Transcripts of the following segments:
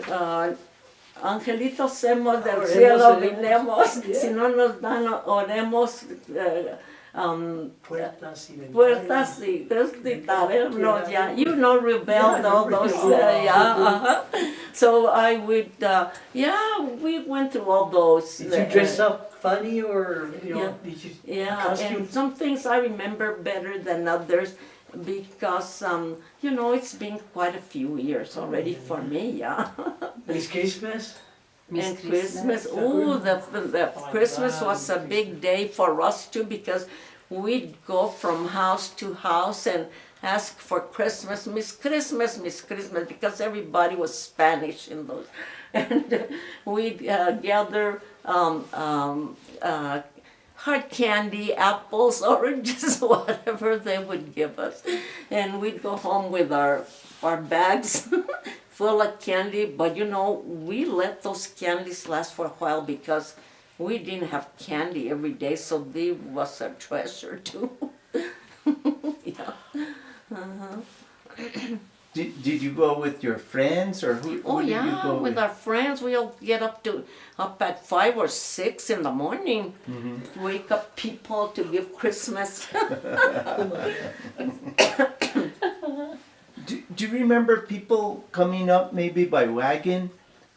uh, angelitos hemos del cielo vinemos, si no nos dan, oremos. Puertas y gritaremos, yeah. You know, rebelled, all those, yeah. So I would, yeah, we went through all those. Did you dress up funny or, you know, did you costume? And some things I remember better than others because, you know, it's been quite a few years already for me, yeah. Miss Christmas? And Christmas, oh, the Christmas was a big day for us too because we'd go from house to house and ask for Christmas, Miss Christmas, Miss Christmas, because everybody was Spanish in those. And we'd gather hard candy, apples, oranges, whatever they would give us. And we'd go home with our bags full of candy, but you know, we let those candies last for a while because we didn't have candy every day, so they was a treasure too. Yeah. Did you go with your friends or who did you go with? With our friends. We'll get up at 5 or 6 in the morning. Mm-hmm. Wake up people to give Christmas. Do you remember people coming up maybe by wagon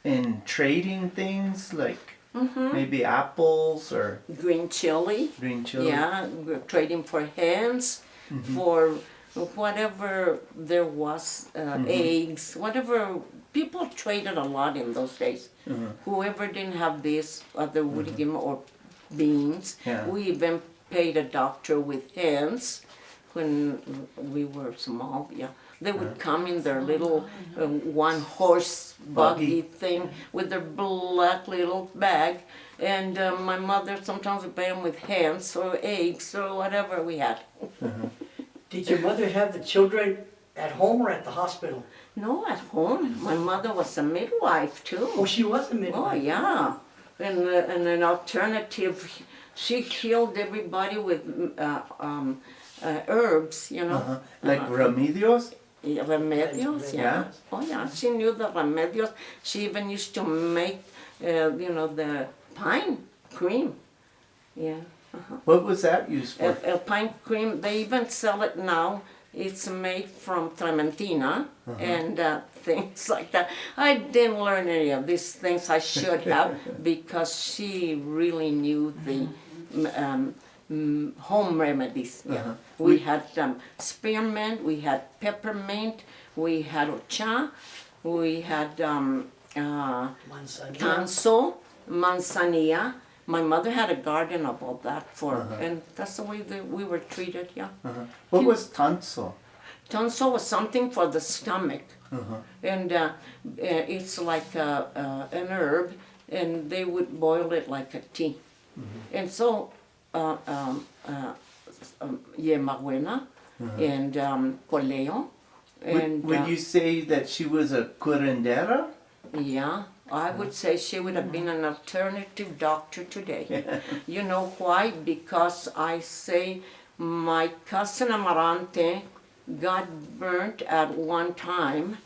and trading things like maybe apples or Green chili. green chili? Yeah, we're trading for hens, for whatever there was, eggs, whatever. People traded a lot in those days. Whoever didn't have this, other would give them, or beans. Yeah. We even paid a doctor with hens when we were small, yeah. They would come in their little one-horse buggy thing with their black little bag. And my mother sometimes would pay them with hens or eggs or whatever we had. Did your mother have the children at home or at the hospital? No, at home. My mother was a midwife too. Oh, she was a midwife. Oh, yeah. And an alternative, she healed everybody with herbs, you know. Like remedios? Remedios, yeah. Yeah. Oh, yeah. She knew the remedios. She even used to make, you know, the pine cream. Yeah. What was that used for? Pine cream, they even sell it now. It's made from trementina and things like that. I didn't learn any of these things. I should have because she really knew the home remedies. Yeah. We had spearmint, we had peppermint, we had ocha, we had tanso, manzanilla. My mother had a garden of all that and that's the way that we were treated, yeah. What was tanso? Tanso was something for the stomach, and it's like an herb, and they would boil it like a tea. And so, yemabuena and coleo. And, would you say that she was a curandera? Yeah. I would say she would have been an alternative doctor today. You know why? Because I say my cousin Amarante got burnt at one time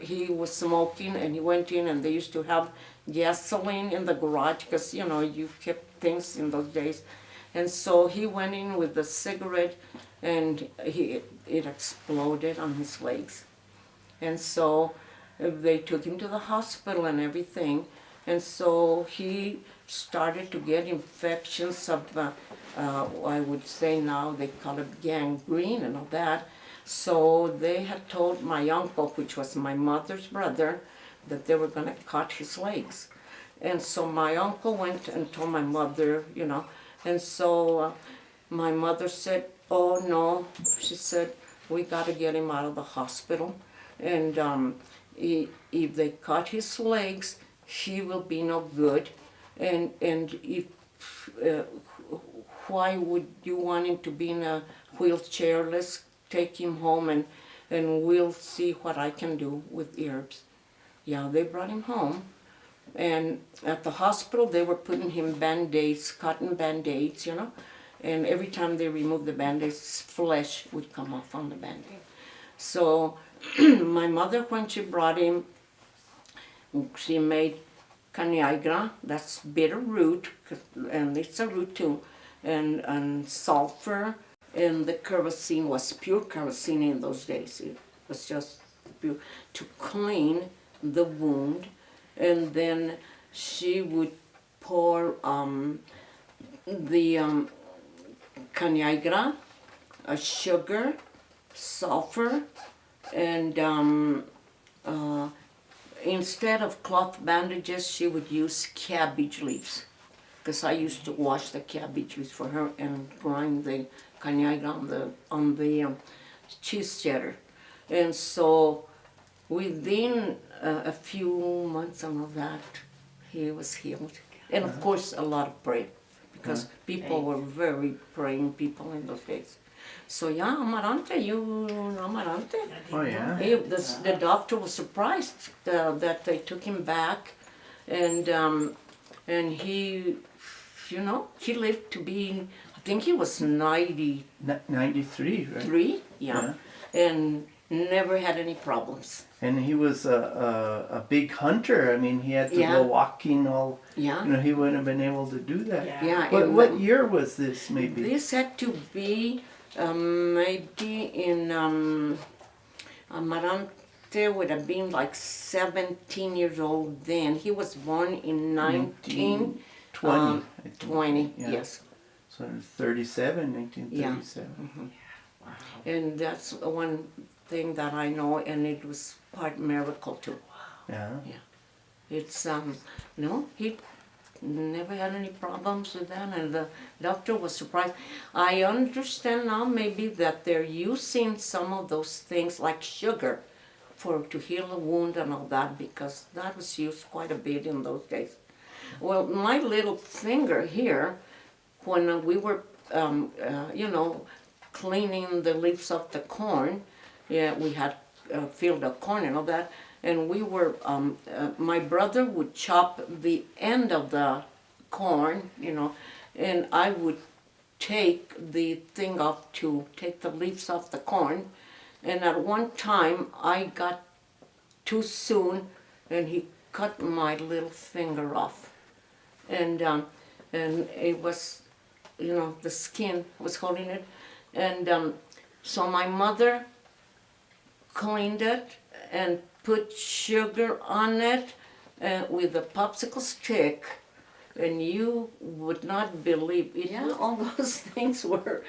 he was smoking and he went in and they used to have gasoline in the garage because, you know, you kept things in those days. And so he went in with the cigarette and it exploded on his legs. And so they took him to the hospital and everything, and so he started to get infections of, I would say now they call it gangrene and all that. So they had told my uncle, which was my mother's brother, that they were going to cut his legs. And so my uncle went and told my mother, you know, and so my mother said, oh no, she said, we got to get him out of the hospital. And if they cut his legs, he will be no good. And if why would you want him to be in a wheelchair? Let's take him home and we'll see what I can do with herbs. Yeah, they brought him home. And at the hospital, they were putting him Band-Aids, cotton Band-Aids, you know. And every time they removed the Band-Aids, flesh would come off on the Band-Aid. So my mother, when she brought him she made Caniagra, that's bitter root, and it's a root too, and sulfur, and the kerosene was pure kerosene in those days. It was just pure, to clean the wound, and then she would pour the Caniagra, sugar, sulfur, and instead of cloth bandages, she would use cabbage leaves. Because I used to wash the cabbage leaves for her and grind the Caniagra on the cheese cheddar. And so within a few months and all that, he was healed. And of course, a lot of prayer, because people were very praying people in those days. So yeah, Amarante, you know Amarante? Oh yeah. The doctor was surprised that they took him back, and he, you know, he lived to be, I think he was 93, 93, right? yeah, and never had any problems. And he was a big hunter. I mean, he had to Yeah. go walking all. Yeah. You know, he wouldn't have been able to do that. Yeah, But and what year was this? Maybe. this had to be maybe in Amarante would have been like 17 years old then. He was born in 1920. 20, Yeah. yes. So it was 37, 1937. And that's one thing that I know, and it was part miracle too. Yeah. It's no, he never had any problems with that, and the doctor was surprised. I understand now maybe that they're using some of those things like sugar to heal a wound and all that, because that was used quite a bit in those days. Well, my little finger here, when we were, you know, cleaning the leaves of the corn, yeah, we had a field of corn and all that, and we were, my brother would chop the end of the corn, you know, and I would take the thing off to take the leaves off the corn, and at one time I got too soon, and he cut my little finger off, and it was, you know, the skin was holding it, and so my mother cleaned it and put sugar on it with a popsicle stick, and you would not believe it. Yeah, all those things were,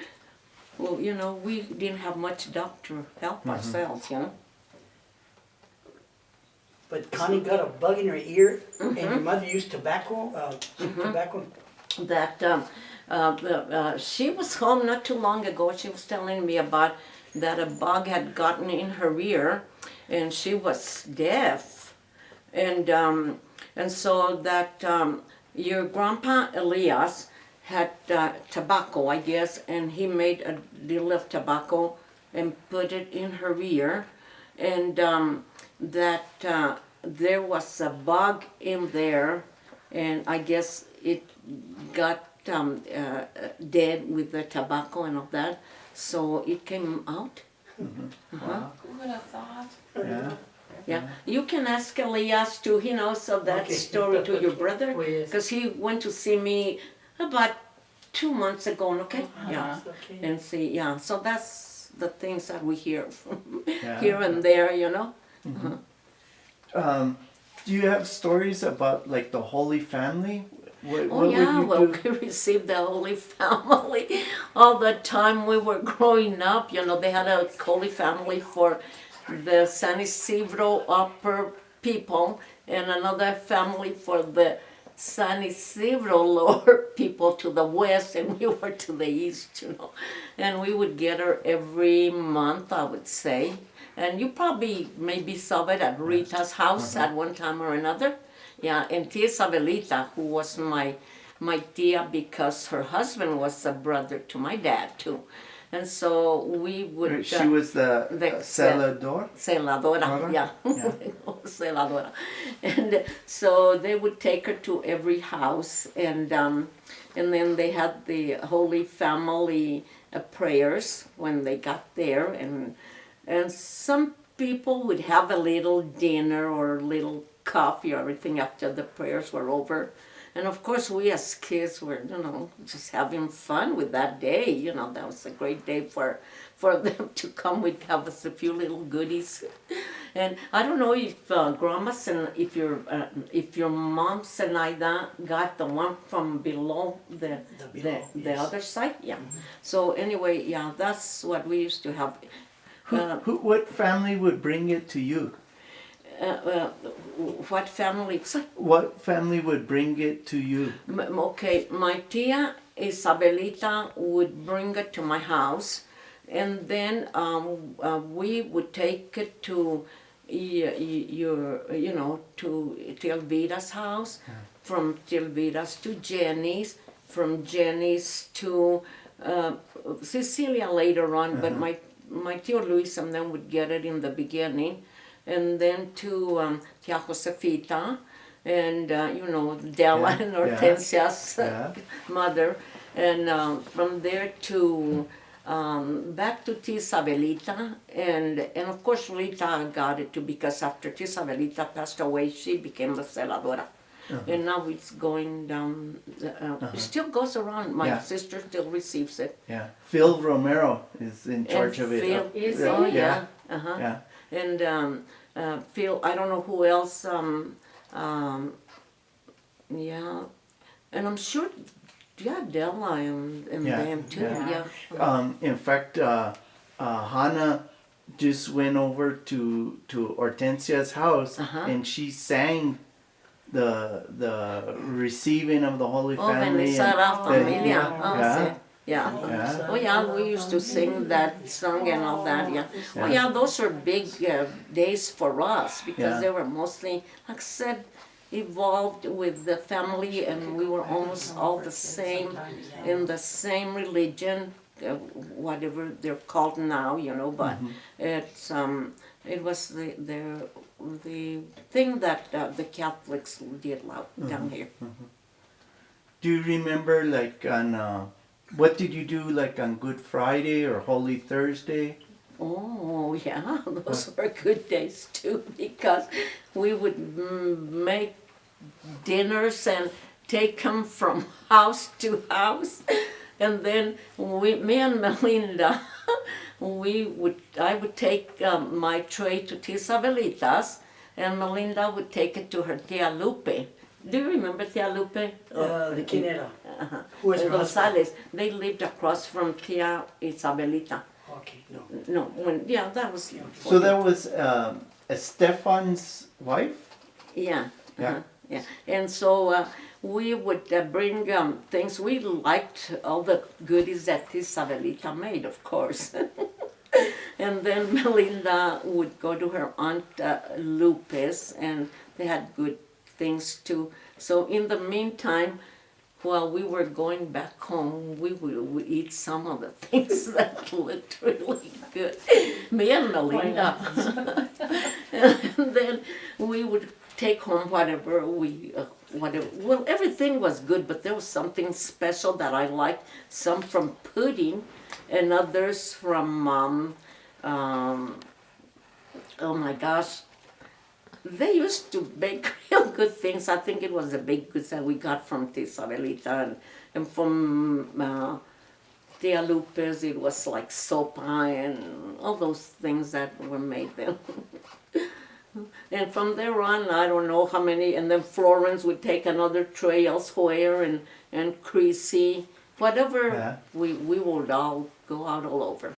well, you know, we didn't have much doctor help ourselves, you know. But Connie got a bug in her ear, and your mother used tobacco, tobacco. That she was home not too long ago. She was telling me about that a bug had gotten in her ear, and she was deaf, and so that your grandpa Elias had tobacco, I guess, and he made a deal of tobacco and put it in her ear, and that there was a bug in there, and I guess it got dead with the tobacco and all that, so it came out. Wow. Who would have thought? Yeah. Yeah, you can ask Elias too. He knows of that Okay. story to your brother, Oh, yes. because he went to see me about 2 months ago. Okay, yeah, Okay. and see, yeah. So that's the things that we hear from Yeah. here and there, you know. Do you have stories about like the Holy Family? What Oh yeah, would well, you do? we received the Holy Family all the time we were growing up. You know, they had a Holy Family for the San Isidro upper people, and another family for the San Isidro lower people to the west, and we were to the east, you know. And we would get her every month, I would say. And you probably maybe saw it at Rita's house at one time or another. Yeah, and Tia Isabelita, who was my tia, because her husband was a brother to my dad too. And so we would... She was the celador? Celadora, Dora? yeah. Yeah. Celadora. And so they would take her to every house, and then they had the Holy Family prayers when they got there, and some people would have a little dinner or a little coffee or everything after the prayers were over. And of course, we as kids were, just having fun with that day. That was a great day for them to come. We'd have us a few little goodies. And I don't know if grandmas and if your mom Zenaida got the one from below the yes. other side. Yeah. So anyway, yeah, that's what we used to have. What family would bring it to you? What family? What family would bring it to you? Okay, my tia Isabelita would bring it to my house, and then we would take it to to Tilvira's house, from Tilvira's to Jenny's, from Jenny's to Cecilia later on, but my Tio Luis and them would get it in the beginning, and then to Tia Josefita, and Della and Hortensia's mother, and from there to back to Tia Isabelita, and of course Rita got it too, because after Tia Isabelita passed away, she became the celadora. And now it's going down, it still goes around. My sister still receives it. Yeah. Phil Romero is in charge of it. Phil, Is oh he? yeah. Yeah. And Phil, I don't know who else, yeah. And I'm sure, Della and them too, yeah. In fact, Hannah just went over to Hortensia's house, and she sang the receiving of the Holy Family. Familia. Yeah. Yeah. Yeah. Oh yeah, we used to sing that song and all that, yeah. Oh yeah, those were big days for us, because they were mostly, like I said, evolved with the family, and we were almost all the same, in the same religion, whatever they're called now, but it was the thing that the Catholics did down here. Do you remember, like, on what did you do, like, on Good Friday or Holy Thursday? Oh yeah, those were good days too, because we would make dinners and take them from house to house, and then me and Melinda, I would take my tray to Tia Isabelita's, and Melinda would take it to her Tia Lupe. Do you remember Tia Lupe? The Quinera. Who was her Gonzales. They lived across from Tia Isabelita. Okay, no. No, that was. So that was Estefan's wife? Yeah. Yeah. Yeah. And so we would bring things. We liked all the goodies that Isabelita made, of course. And then Melinda would go to her Aunt Lupe's, and they had good things too. So in the meantime, while we were going back home, we would eat some of the things that looked really good. Me and Melinda. And then we would take home whatever. Well, everything was good, but there was something special that I liked. Some from pudding, and others from, oh my gosh, they used to bake real good things. I think it was the baked goods that we got from Tia Isabelita, and from Tia Lupe's, it was like sopa and all those things that were made then. And from there on, I don't know how many, and then Florence would take another tray elsewhere, and Chrissy, whatever, we would all go out all over.